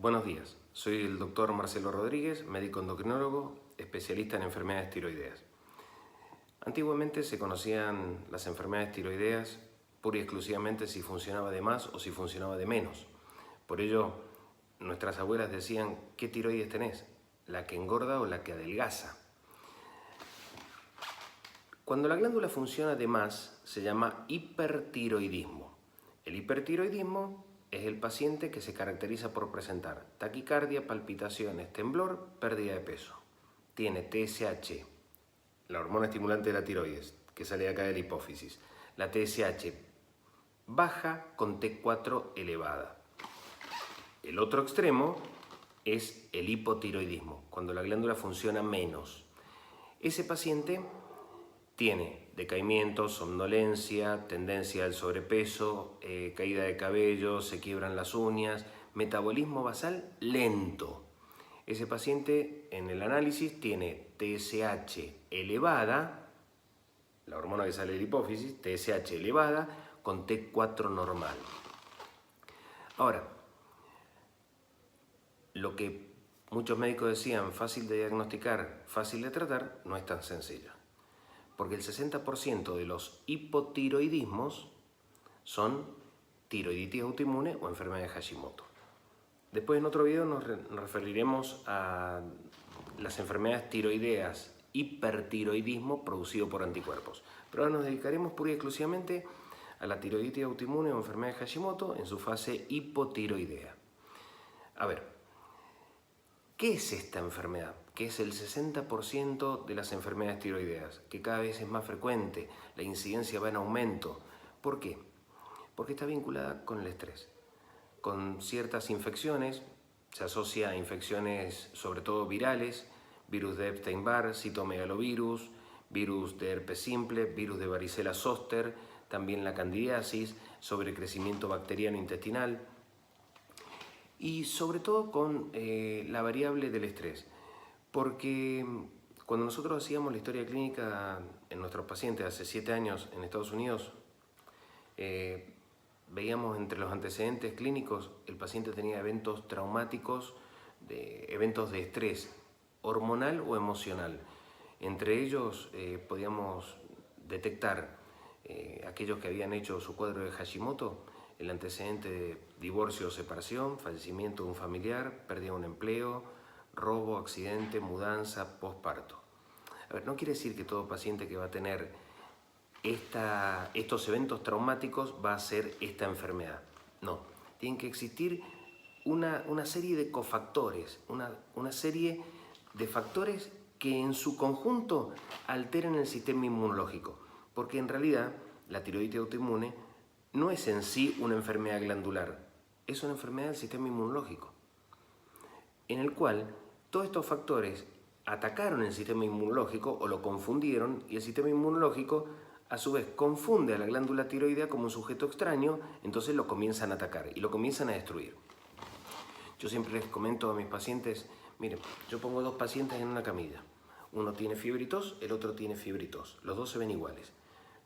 Buenos días, soy el doctor Marcelo Rodríguez, médico endocrinólogo, especialista en enfermedades tiroideas. Antiguamente se conocían las enfermedades tiroideas pura y exclusivamente si funcionaba de más o si funcionaba de menos. Por ello, nuestras abuelas decían, ¿qué tiroides tenés? ¿La que engorda o la que adelgaza? Cuando la glándula funciona de más, se llama hipertiroidismo. El hipertiroidismo es el paciente que se caracteriza por presentar taquicardia, palpitaciones, temblor, pérdida de peso. Tiene TSH, la hormona estimulante de la tiroides, que sale de acá de la hipófisis. La TSH baja con T4 elevada. El otro extremo es el hipotiroidismo, cuando la glándula funciona menos. Ese paciente tiene decaimiento, somnolencia, tendencia al sobrepeso, caída de cabello, se quiebran las uñas, metabolismo basal lento. Ese paciente en el análisis tiene TSH elevada, la hormona que sale de la hipófisis, TSH elevada con T4 normal. Ahora, lo que muchos médicos decían fácil de diagnosticar, fácil de tratar, no es tan sencillo. Porque el 60% de los hipotiroidismos son tiroiditis autoinmune o enfermedad de Hashimoto. Después en otro video nos referiremos a las enfermedades tiroideas, hipertiroidismo producido por anticuerpos. Pero ahora nos dedicaremos pura y exclusivamente a la tiroiditis autoinmune o enfermedad de Hashimoto en su fase hipotiroidea. A ver, ¿qué es esta enfermedad? Que es el 60% de las enfermedades tiroideas, que cada vez es más frecuente, la incidencia va en aumento. ¿Por qué? Porque está vinculada con el estrés, con ciertas infecciones, se asocia a infecciones sobre todo virales, virus de Epstein-Barr, citomegalovirus, virus de herpes simple, virus de varicela zoster, también la candidiasis, sobrecrecimiento bacteriano intestinal y sobre todo con la variable del estrés. Porque cuando nosotros hacíamos la historia clínica en nuestros pacientes hace 7 años en Estados Unidos, veíamos entre los antecedentes clínicos, el paciente tenía eventos traumáticos, eventos de estrés hormonal o emocional. Entre ellos podíamos detectar aquellos que habían hecho su cuadro de Hashimoto, el antecedente de divorcio o separación, fallecimiento de un familiar, pérdida de un empleo, robo, accidente, mudanza, posparto. A ver, no quiere decir que todo paciente que va a tener estos eventos traumáticos va a ser esta enfermedad. No, tiene que existir una serie de cofactores, una serie de factores que en su conjunto alteren el sistema inmunológico. Porque en realidad la tiroiditis autoinmune no es en sí una enfermedad glandular, es una enfermedad del sistema inmunológico, en el cual todos estos factores atacaron el sistema inmunológico o lo confundieron y el sistema inmunológico a su vez confunde a la glándula tiroidea como un sujeto extraño, entonces lo comienzan a atacar y lo comienzan a destruir. Yo siempre les comento a mis pacientes, miren, yo pongo 2 pacientes en una camilla, uno tiene fiebre y tos, el otro tiene fiebre y tos, los dos se ven iguales,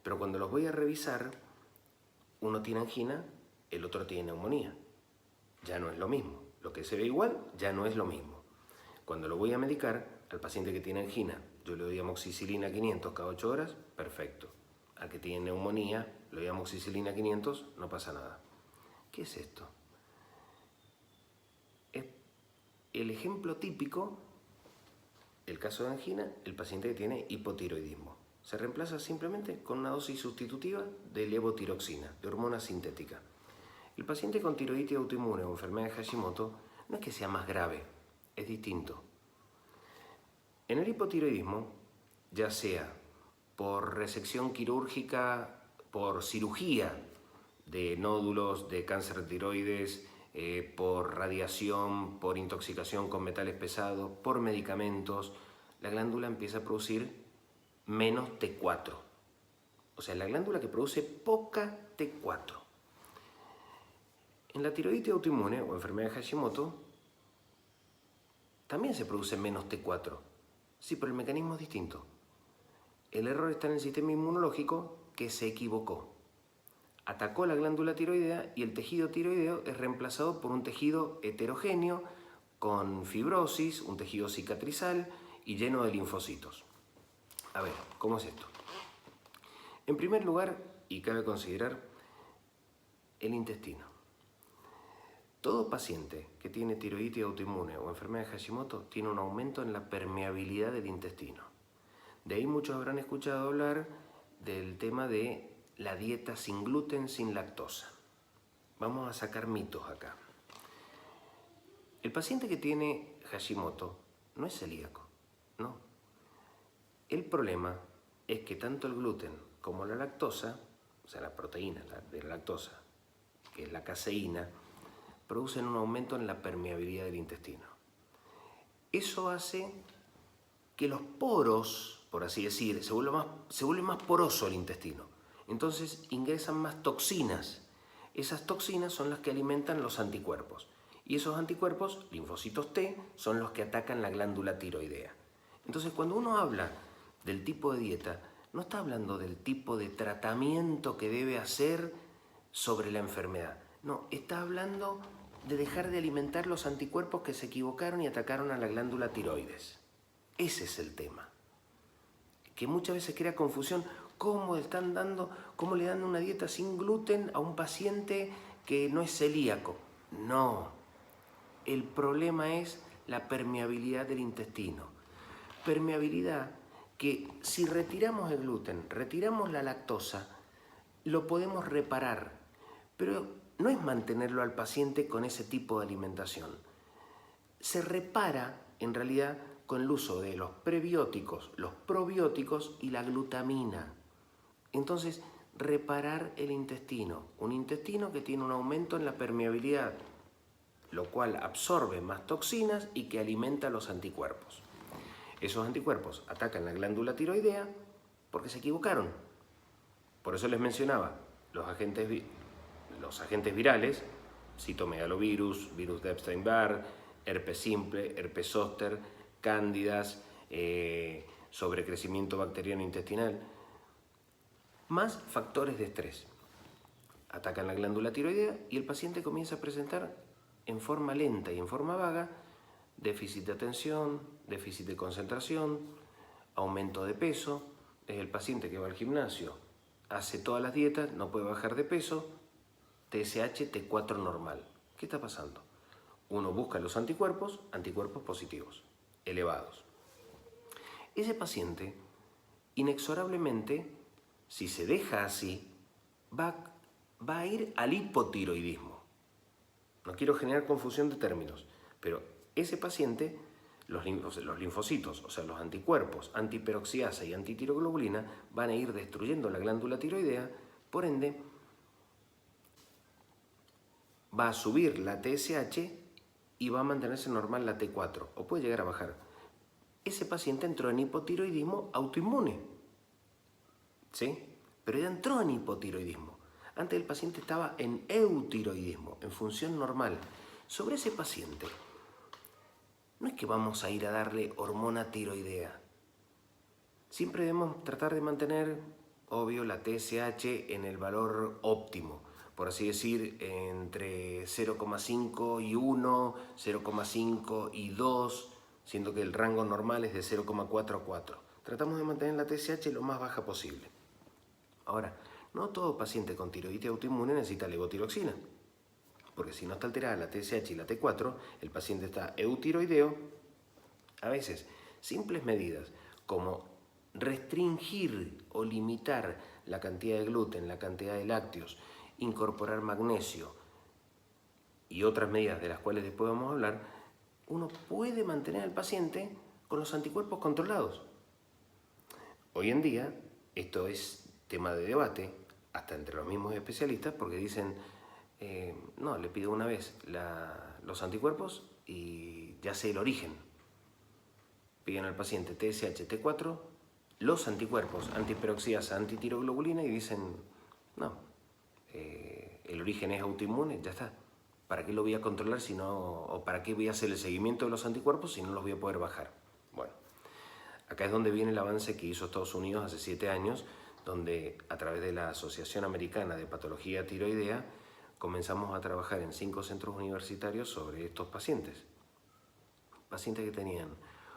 pero cuando los voy a revisar, uno tiene angina, el otro tiene neumonía, ya no es lo mismo, lo que se ve igual ya no es lo mismo. Cuando lo voy a medicar, al paciente que tiene angina, yo le doy amoxicilina 500 cada 8 horas, perfecto. Al que tiene neumonía, le doy amoxicilina 500, no pasa nada. ¿Qué es esto? Es el ejemplo típico, el caso de angina, el paciente que tiene hipotiroidismo. Se reemplaza simplemente con una dosis sustitutiva de levotiroxina, de hormona sintética. El paciente con tiroiditis autoinmune o enfermedad de Hashimoto no es que sea más grave, es distinto. En el hipotiroidismo, ya sea por resección quirúrgica, por cirugía de nódulos de cáncer de tiroides, por radiación, por intoxicación con metales pesados, por medicamentos, la glándula empieza a producir menos T4. O sea, la glándula que produce poca T4. En la tiroiditis autoinmune o enfermedad de Hashimoto también se produce menos T4. Sí, pero el mecanismo es distinto. El error está en el sistema inmunológico que se equivocó. atacó la glándula tiroidea y el tejido tiroideo es reemplazado por un tejido heterogéneo con fibrosis, un tejido cicatrizal y lleno de linfocitos. A ver, ¿cómo es esto? En primer lugar, y cabe considerar, el intestino. Todo paciente que tiene tiroiditis autoinmune o enfermedad de Hashimoto tiene un aumento en la permeabilidad del intestino. De ahí muchos habrán escuchado hablar del tema de la dieta sin gluten, sin lactosa. Vamos a sacar mitos acá. El paciente que tiene Hashimoto no es celíaco, no. El problema es que tanto el gluten como la lactosa, o sea, la proteína de la lactosa, que es la caseína, producen un aumento en la permeabilidad del intestino. Eso hace que los poros, por así decir, se vuelve más poroso el intestino. Entonces ingresan más toxinas. Esas toxinas son las que alimentan los anticuerpos. Y esos anticuerpos, linfocitos T, son los que atacan la glándula tiroidea. Entonces, cuando uno habla del tipo de dieta, no está hablando del tipo de tratamiento que debe hacer sobre la enfermedad. No, está hablando de dejar de alimentar los anticuerpos que se equivocaron y atacaron a la glándula tiroides. Ese es el tema. Que muchas veces crea confusión. ¿Cómo le dan una dieta sin gluten a un paciente que no es celíaco? No. El problema es la permeabilidad del intestino. Permeabilidad que si retiramos el gluten, retiramos la lactosa, lo podemos reparar. Pero no es mantenerlo al paciente con ese tipo de alimentación. Se repara, en realidad, con el uso de los prebióticos, los probióticos y la glutamina. Entonces, reparar el intestino. Un intestino que tiene un aumento en la permeabilidad, lo cual absorbe más toxinas y que alimenta los anticuerpos. Esos anticuerpos atacan la glándula tiroidea porque se equivocaron. Por eso les mencionaba los agentes virales, citomegalovirus, virus de Epstein-Barr, herpes simple, herpes zóster, cándidas, sobrecrecimiento bacteriano intestinal, más factores de estrés. Atacan la glándula tiroidea y el paciente comienza a presentar en forma lenta y en forma vaga déficit de atención, déficit de concentración, aumento de peso. Es el paciente que va al gimnasio, hace todas las dietas, no puede bajar de peso, TSH T4 normal. ¿Qué está pasando? Uno busca los anticuerpos positivos, elevados. Ese paciente, inexorablemente, si se deja así, va a ir al hipotiroidismo. No quiero generar confusión de términos, pero ese paciente, los linfocitos, o sea, los anticuerpos antiperoxiasa y antitiroglobulina, van a ir destruyendo la glándula tiroidea, por ende, va a subir la TSH y va a mantenerse normal la T4, o puede llegar a bajar. Ese paciente entró en hipotiroidismo autoinmune, ¿sí? Pero ya entró en hipotiroidismo. Antes el paciente estaba en eutiroidismo, en función normal. Sobre ese paciente, no es que vamos a ir a darle hormona tiroidea. Siempre debemos tratar de mantener, obvio, la TSH en el valor óptimo. Por así decir, entre 0,5 y 1, 0,5 y 2, siendo que el rango normal es de 0,4 a 4. Tratamos de mantener la TSH lo más baja posible. Ahora, no todo paciente con tiroiditis autoinmune necesita levotiroxina, porque si no está alterada la TSH y la T4, el paciente está eutiroideo. A veces, simples medidas como restringir o limitar la cantidad de gluten, la cantidad de lácteos, incorporar magnesio y otras medidas de las cuales después vamos a hablar, uno puede mantener al paciente con los anticuerpos controlados. Hoy en día esto es tema de debate, hasta entre los mismos especialistas, porque dicen, no, le pido una vez los anticuerpos y ya sé el origen. Piden al paciente TSH, T4, los anticuerpos, antiperoxiasa, antitiroglobulina y dicen, no, el origen es autoinmune, ya está. ¿Para qué lo voy a controlar si no, o para qué voy a hacer el seguimiento de los anticuerpos si no los voy a poder bajar? Bueno, acá es donde viene el avance que hizo Estados Unidos hace 7 años donde a través de la Asociación Americana de Patología Tiroidea comenzamos a trabajar en 5 centros universitarios sobre estos pacientes. Pacientes que tenían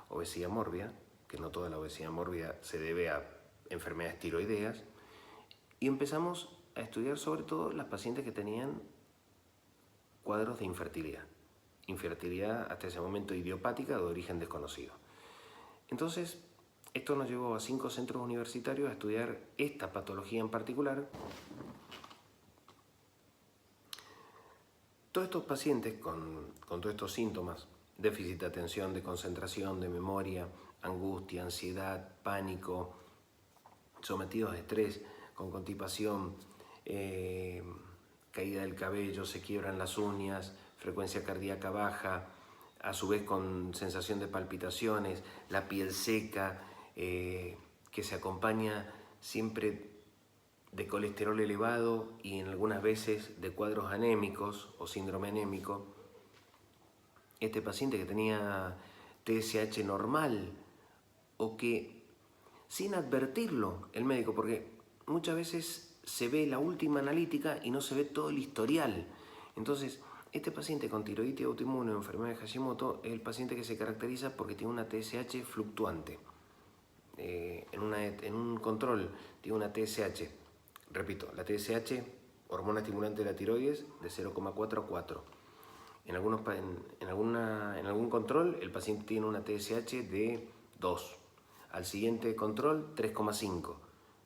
obesidad mórbida, que no toda la obesidad mórbida se debe a enfermedades tiroideas, y empezamos a estudiar sobre todo las pacientes que tenían cuadros de infertilidad. Infertilidad hasta ese momento idiopática de origen desconocido. Entonces, esto nos llevó a 5 centros universitarios a estudiar esta patología en particular. Todos estos pacientes con todos estos síntomas, déficit de atención, de concentración, de memoria, angustia, ansiedad, pánico, sometidos a estrés, con constipación, caída del cabello, se quiebran las uñas, frecuencia cardíaca baja, a su vez con sensación de palpitaciones, la piel seca, que se acompaña siempre de colesterol elevado y en algunas veces de cuadros anémicos o síndrome anémico. Este paciente que tenía TSH normal o que sin advertirlo el médico, porque muchas veces se ve la última analítica y no se ve todo el historial. Entonces, este paciente con tiroiditis autoinmune o enfermedad de Hashimoto es el paciente que se caracteriza porque tiene una TSH fluctuante. En un control tiene una TSH, repito, la TSH, hormona estimulante de la tiroides, de 0,4 a 4. En algún control el paciente tiene una TSH de 2. Al siguiente control 3,5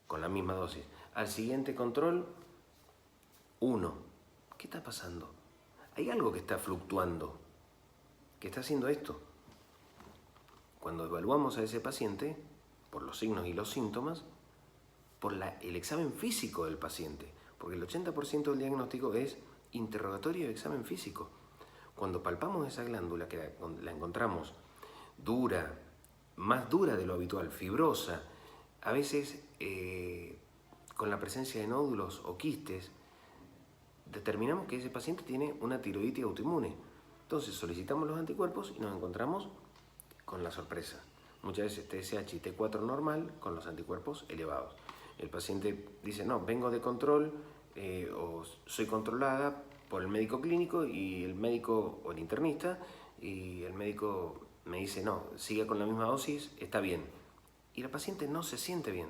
con la misma dosis. Al siguiente control 1. ¿Qué está pasando? Hay algo que está fluctuando, que está haciendo esto. Cuando evaluamos a ese paciente, por los signos y los síntomas, por el examen físico del paciente, porque el 80% del diagnóstico es interrogatorio y examen físico. Cuando palpamos esa glándula, que la encontramos dura, más dura de lo habitual, fibrosa, a veces con la presencia de nódulos o quistes, determinamos que ese paciente tiene una tiroiditis autoinmune. Entonces solicitamos los anticuerpos y nos encontramos con la sorpresa. Muchas veces TSH y T4 normal con los anticuerpos elevados. El paciente dice, no, vengo de control o soy controlada por el médico clínico y el médico o el internista, y el médico me dice, no, siga con la misma dosis, está bien. Y la paciente no se siente bien.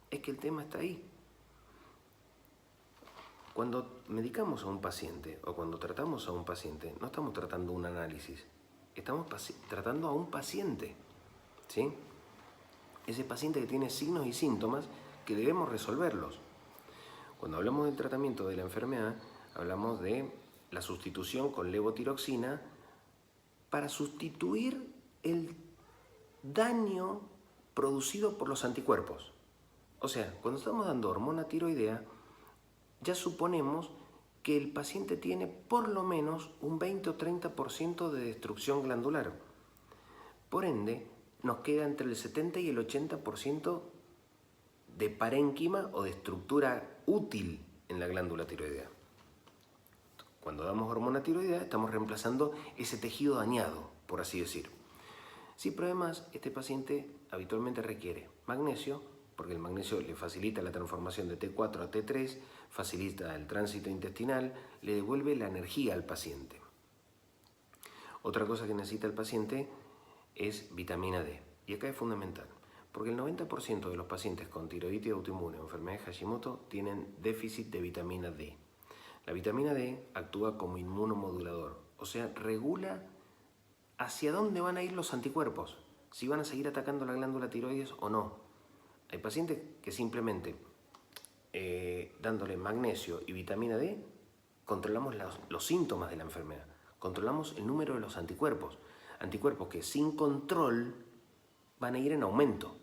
Es que el tema está ahí. Cuando medicamos a un paciente o cuando tratamos a un paciente, no estamos tratando un análisis, estamos tratando a un paciente, ¿sí? Ese paciente que tiene signos y síntomas que debemos resolverlos. Cuando hablamos del tratamiento de la enfermedad, hablamos de la sustitución con levotiroxina para sustituir el daño producido por los anticuerpos. O sea, cuando estamos dando hormona tiroidea, ya suponemos que el paciente tiene por lo menos un 20 o 30% de destrucción glandular. Por ende, nos queda entre el 70 y el 80% de parénquima o de estructura útil en la glándula tiroidea. Cuando damos hormona tiroidea, estamos reemplazando ese tejido dañado, por así decir. Sí, pero además, este paciente habitualmente requiere magnesio, porque el magnesio le facilita la transformación de T4 a T3, facilita el tránsito intestinal, le devuelve la energía al paciente. Otra cosa que necesita el paciente es vitamina D. Y acá es fundamental, porque el 90% de los pacientes con tiroiditis autoinmune o enfermedad de Hashimoto tienen déficit de vitamina D. La vitamina D actúa como inmunomodulador, o sea, regula hacia dónde van a ir los anticuerpos, si van a seguir atacando la glándula tiroides o no. Hay pacientes que simplemente dándole magnesio y vitamina D controlamos los síntomas de la enfermedad, controlamos el número de los anticuerpos, anticuerpos que sin control van a ir en aumento.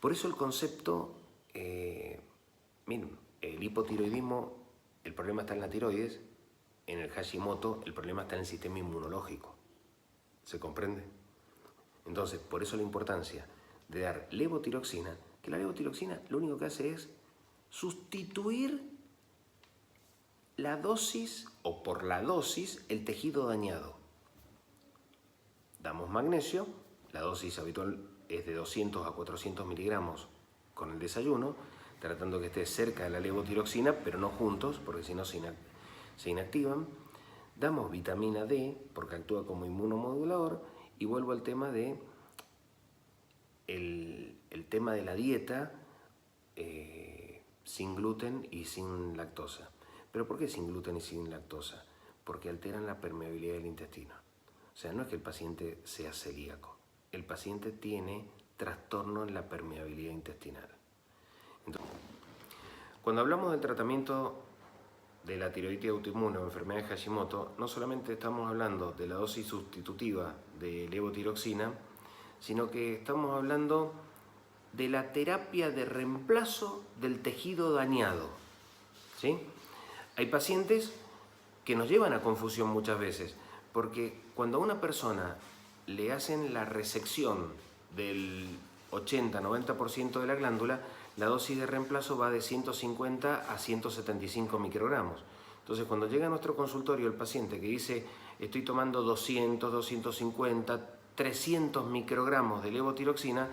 Por eso el concepto, miren, el hipotiroidismo, el problema está en la tiroides, en el Hashimoto el problema está en el sistema inmunológico. ¿Se comprende? Entonces, por eso la importancia de dar levotiroxina, que la levotiroxina lo único que hace es sustituir la dosis o por la dosis el tejido dañado. Damos magnesio, la dosis habitual es de 200 a 400 miligramos con el desayuno, tratando que esté cerca de la levotiroxina, pero no juntos, porque si no se inactivan. Damos vitamina D, porque actúa como inmunomodulador, y vuelvo al tema de el tema de la dieta sin gluten y sin lactosa. ¿Pero por qué sin gluten y sin lactosa? Porque alteran la permeabilidad del intestino. O sea, no es que el paciente sea celíaco, el paciente tiene trastorno en la permeabilidad intestinal. Entonces, cuando hablamos del tratamiento de la tiroides autoinmune o enfermedad de Hashimoto, no solamente estamos hablando de la dosis sustitutiva de levotiroxina, sino que estamos hablando de la terapia de reemplazo del tejido dañado, ¿sí? Hay pacientes que nos llevan a confusión muchas veces, porque cuando a una persona le hacen la resección del 80-90% de la glándula, la dosis de reemplazo va de 150 a 175 microgramos. Entonces, cuando llega a nuestro consultorio el paciente que dice estoy tomando 200, 250, 300 microgramos de levotiroxina,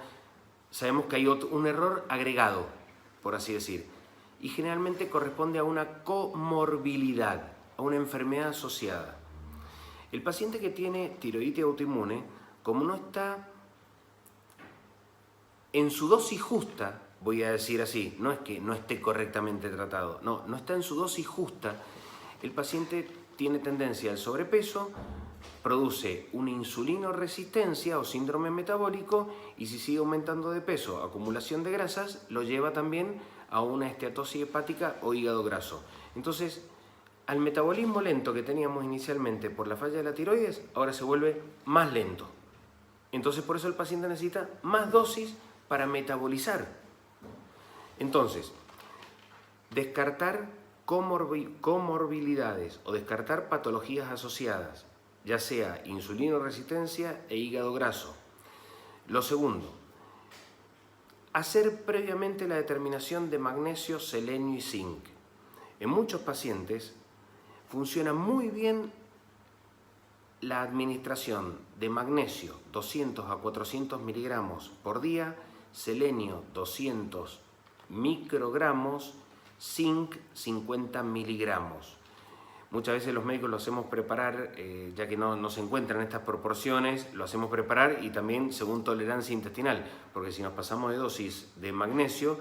sabemos que hay un error agregado, por así decir, y generalmente corresponde a una comorbilidad, a una enfermedad asociada. El paciente que tiene tiroides autoinmune, como no está en su dosis justa, voy a decir así, no es que no esté correctamente tratado, no está en su dosis justa, el paciente tiene tendencia al sobrepeso, produce una insulinoresistencia o síndrome metabólico, y si sigue aumentando de peso, acumulación de grasas, lo lleva también a una esteatosis hepática o hígado graso. Entonces, al metabolismo lento que teníamos inicialmente por la falla de la tiroides, ahora se vuelve más lento. Entonces, por eso el paciente necesita más dosis para metabolizar. Entonces, descartar comorbilidades o descartar patologías asociadas, ya sea insulinoresistencia e hígado graso. Lo segundo, hacer previamente la determinación de magnesio, selenio y zinc. En muchos pacientes funciona muy bien la administración de magnesio 200 a 400 miligramos por día, selenio 200 microgramos, zinc 50 miligramos. Muchas veces los médicos lo hacemos preparar, ya que no se encuentran estas proporciones, lo hacemos preparar y también según tolerancia intestinal, porque si nos pasamos de dosis de magnesio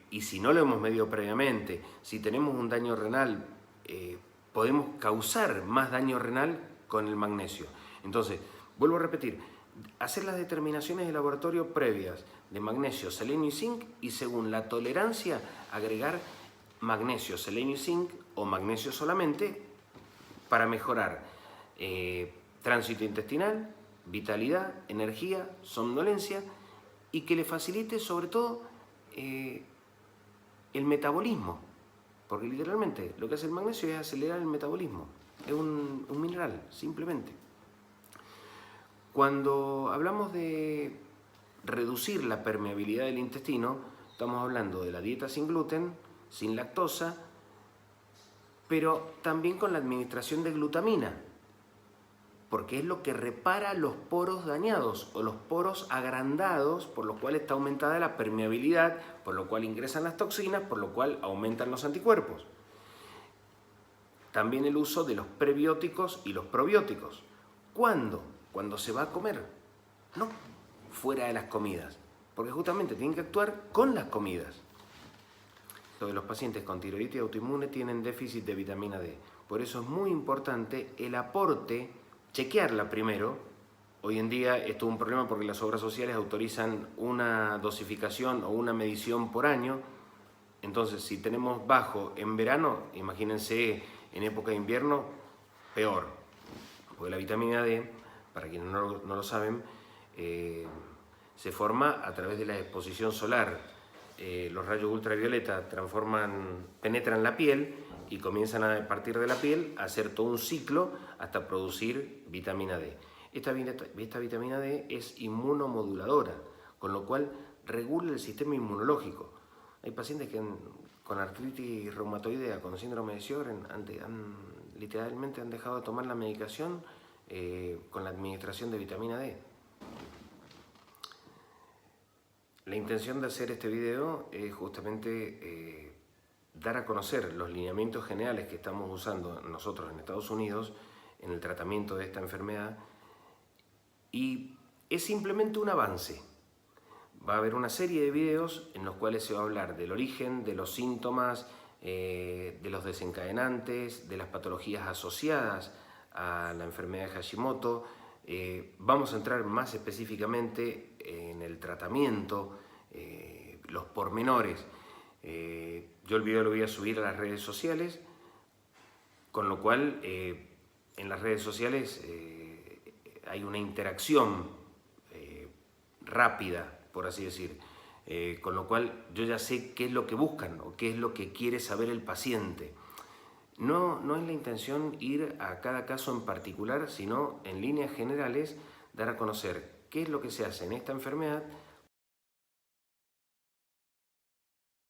y si no lo hemos medido previamente, si tenemos un daño renal, podemos causar más daño renal con el magnesio. Entonces, vuelvo a repetir, hacer las determinaciones de laboratorio previas de magnesio, selenio y zinc, y según la tolerancia agregar magnesio, selenio y zinc o magnesio solamente para mejorar tránsito intestinal, vitalidad, energía, somnolencia, y que le facilite sobre todo el metabolismo, porque literalmente lo que hace el magnesio es acelerar el metabolismo, es un mineral simplemente. Cuando hablamos de reducir la permeabilidad del intestino, estamos hablando de la dieta sin gluten, sin lactosa, pero también con la administración de glutamina, porque es lo que repara los poros dañados o los poros agrandados, por lo cual está aumentada la permeabilidad, por lo cual ingresan las toxinas, por lo cual aumentan los anticuerpos. También el uso de los prebióticos y los probióticos. ¿Cuándo? Cuando se va a comer, no fuera de las comidas, porque justamente tienen que actuar con las comidas. Los pacientes con tiroides autoinmune tienen déficit de vitamina D. Por eso es muy importante el aporte, chequearla primero. Hoy en día esto es un problema porque las obras sociales autorizan una dosificación o una medición por año. Entonces, si tenemos bajo en verano, imagínense en época de invierno, peor. Porque la vitamina D, para quienes no lo saben, se forma a través de la exposición solar. Los rayos ultravioleta penetran la piel y comienzan a partir de la piel a hacer todo un ciclo hasta producir vitamina D. Esta vitamina D es inmunomoduladora, con lo cual regula el sistema inmunológico. Hay pacientes que con artritis reumatoidea, con síndrome de Sjögren, literalmente han dejado de tomar la medicación con la administración de vitamina D. La intención de hacer este video es justamente dar a conocer los lineamientos generales que estamos usando nosotros en Estados Unidos en el tratamiento de esta enfermedad, y es simplemente un avance. Va a haber una serie de videos en los cuales se va a hablar del origen, de los síntomas, de los desencadenantes, de las patologías asociadas a la enfermedad de Hashimoto. Vamos a entrar más específicamente en el tratamiento, los pormenores. Yo el video lo voy a subir a las redes sociales, con lo cual en las redes sociales hay una interacción rápida, por así decir, con lo cual yo ya sé qué es lo que buscan o qué es lo que quiere saber el paciente. No es la intención ir a cada caso en particular, sino en líneas generales dar a conocer qué es lo que se hace en esta enfermedad